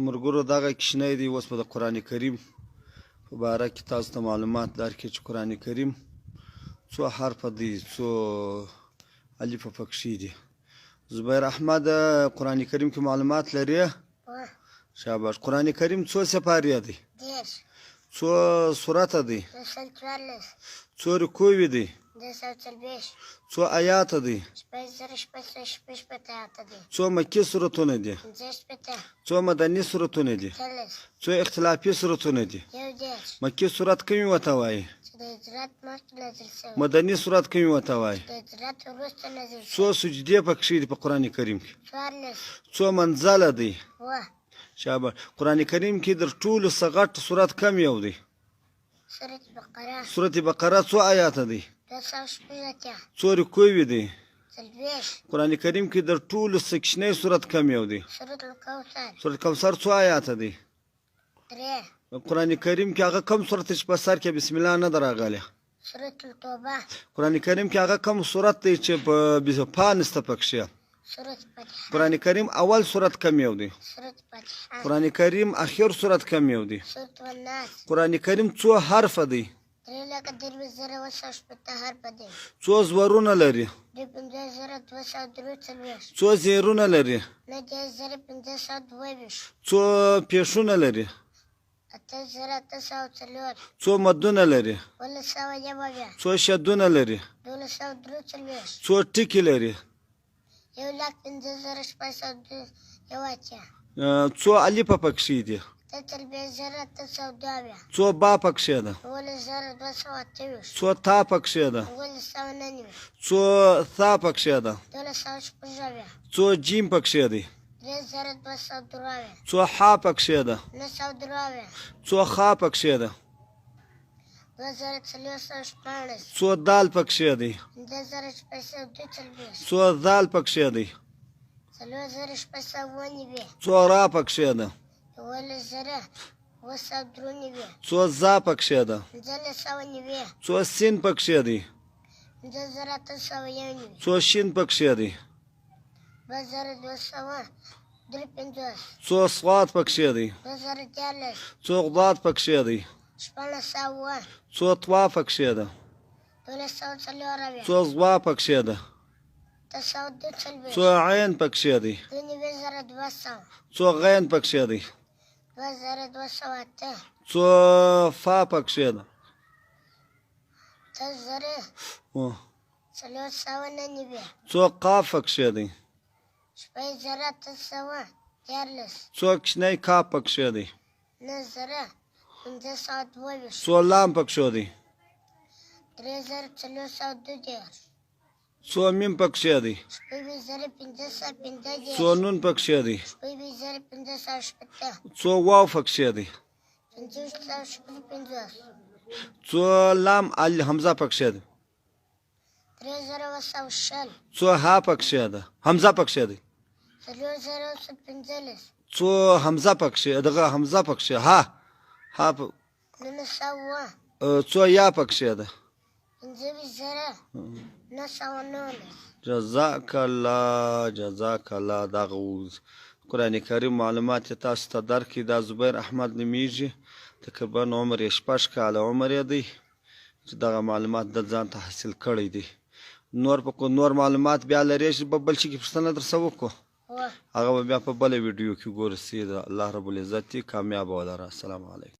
مرګورو دغه کښنی دی اوس به د قرآن کریم په باره کې تاسو ته معلومات درکړي چې قرآن کریم څو حرفه دی څو الفه پکښې دي. زبیر احمد قرآن کریم کې معلومات لري؟ شاباش. قرآن کریم څو سپارې دی؟ څو سورته دی؟ څو رکوع دی؟ څو آیات دی؟ څو مکی سورتونه دي؟ څو مدني سورتونه دي؟ څو اختلافي سورتونه دي؟ مکی سورت کومې ورته وایي؟ مدني سورت کومې ورته وایي؟ څو سجدې پکښې دي په قرآن کریم کې؟ څو منزله دی؟ شاباش. قرآن کریم کې در ټولو څه غټ سورت کوم یو دی؟ سورت بقره. څو آیات دی؟ څو رکوع دی؟ قرآن کریم کې در ټولو څه کوچنی سورت کوم یو دی؟ سورت کوثر. څو آیات دی؟ قرآن کریم کې هغه کوم سورت چې په سر کې بسم الله نه ده راغلی؟ قرآن کریم کې هغه کوم سورت دی چې په پا نسته پکښې؟ قرآن کریم اول سورت کوم یو دی؟ قرآن کریم اخر سورت کوم یو دی؟ قرآن کریم څو حرفه دی؟ څو زورونه لري؟ څو زیرونه لري؟ څو پیښونه لري؟ څو مدونه لري؟ څو شدونه لري؟ څو ټکي لري؟ څو الفه پکښې دي؟ څو با پکښې ده؟ څو تا پکښې ده؟ څو ثا پکښې ده؟ څو جیم پکښې دی؟ څو حا پکښې ده؟ څو خا پکښې ده؟ څو دال پکښې دی؟ څو ذال پکښې دی؟ څو را پکښې ده؟ څو زا پکښې ده؟ څو سین پکښې دی؟ څو شین پکښې دی؟ څو صاد پکښې دی؟ څو ضاد پکښې دی؟ څو طوا پکښې ده؟ څو ضوا پکښې ده؟ څو عین پکښې دی؟ څو غین پکښې دی؟ څو فا پکښې ده؟ څو قاف پکښې دی؟ څو کوچنی کاف پکښې دی؟ څو لام پکښې دی؟ څو میم پکښې دی؟ څو نون پکښې دی؟ څو واو پکښې دی؟ څو لام حمزه پکښې دی؟ څو ها پکښې ده؟ حمزه پکښې دی؟ څو حمزه پکښې دغه حمزه پکښې ها څو یا پکښې ده؟ جزاک الله جزاک الله. دغه قرآن کریم معلومات یې تاسو ته درکړي. دا زبیر احمد نومیږي، تقریبا عمر یې 6 کاله عمر یې دی چې دغه معلومات د ځان ته حاصل کړی دی. نور معلومات بیا لري چې په بل شي کې پوښتنه درڅه وکړو، هغه به بیا په بله ویډیو کې ګورئ. الله رب العزت کامیاب ولره. السلام علیکم.